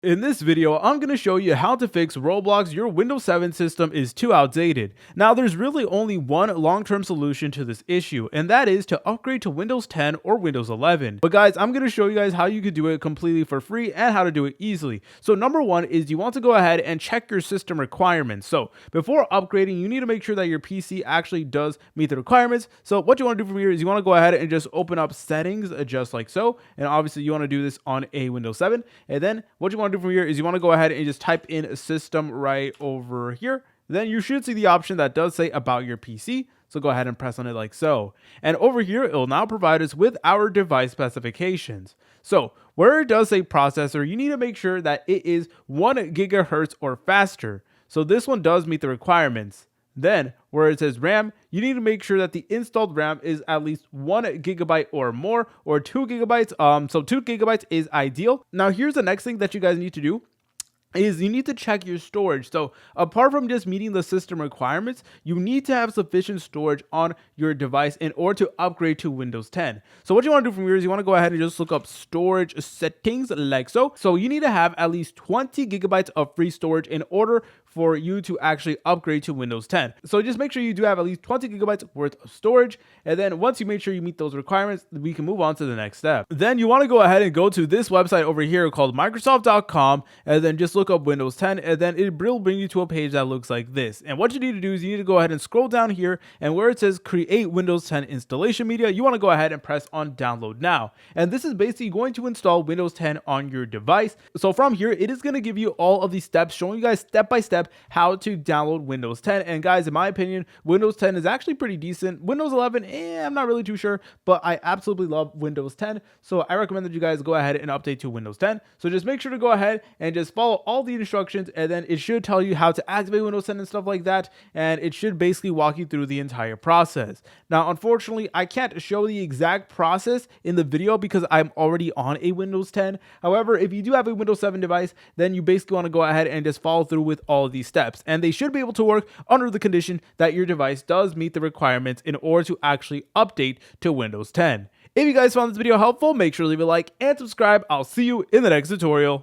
In this video, I'm going to show you how to fix Roblox. Your Windows 7 system is too outdated. Now, there's really only one long-term solution to this issue, and that is to upgrade to Windows 10 or Windows 11. But guys, I'm going to show you guys how you could do it completely for free and how to do it easily. So number one is you want to go ahead and check your system requirements. So before upgrading, you need to make sure that your PC actually does meet the requirements. So what you want to do from here is you want to go ahead and just open up settings just like so. And obviously you want to do this on a Windows 7. And then what you want to do from here is you want to go ahead and just type in a system right over here. Then you should see the option that does say about your PC. So go ahead and press on it like so. And over here, it will now provide us with our device specifications. So where it does say processor, you need to make sure that it is 1 gigahertz or faster. So this one does meet the requirements. Then where it says RAM, you need to make sure that the installed RAM is at least 1 gigabyte or more, or 2 gigabytes. So 2 gigabytes is ideal. Now here's the next thing that you guys need to do is you need to check your storage. So apart from just meeting the system requirements, you need to have sufficient storage on your device in order to upgrade to Windows 10. So what you want to do from here is you want to go ahead and just look up storage settings like so. So you need to have at least 20 gigabytes of free storage in order for you to actually upgrade to Windows 10. So just make sure you do have at least 20 gigabytes worth of storage. And then once you make sure you meet those requirements, we can move on to the next step. Then you want to go ahead and go to this website over here called Microsoft.com, and then just look up Windows 10, and then it will bring you to a page that looks like this. And what you need to do is you need to go ahead and scroll down here, and where it says create Windows 10 installation media, you want to go ahead and press on download now. And this is basically going to install Windows 10 on your device. So from here, it is going to give you all of these steps, showing you guys step by step how to download Windows 10. And guys, in my opinion, Windows 10 is actually pretty decent. Windows 11, I'm not really too sure, but I absolutely love Windows 10. So I recommend that you guys go ahead and update to Windows 10. So just make sure to go ahead and just follow all the instructions, and then it should tell you how to activate Windows 10 and stuff like that. And it should basically walk you through the entire process. Now, unfortunately, I can't show the exact process in the video because I'm already on a Windows 10. However, if you do have a Windows 7 device, then you basically want to go ahead and just follow through with all of these steps. And they should be able to work under the condition that your device does meet the requirements in order to actually update to Windows 10. If you guys found this video helpful, make sure to leave a like and subscribe. I'll see you in the next tutorial.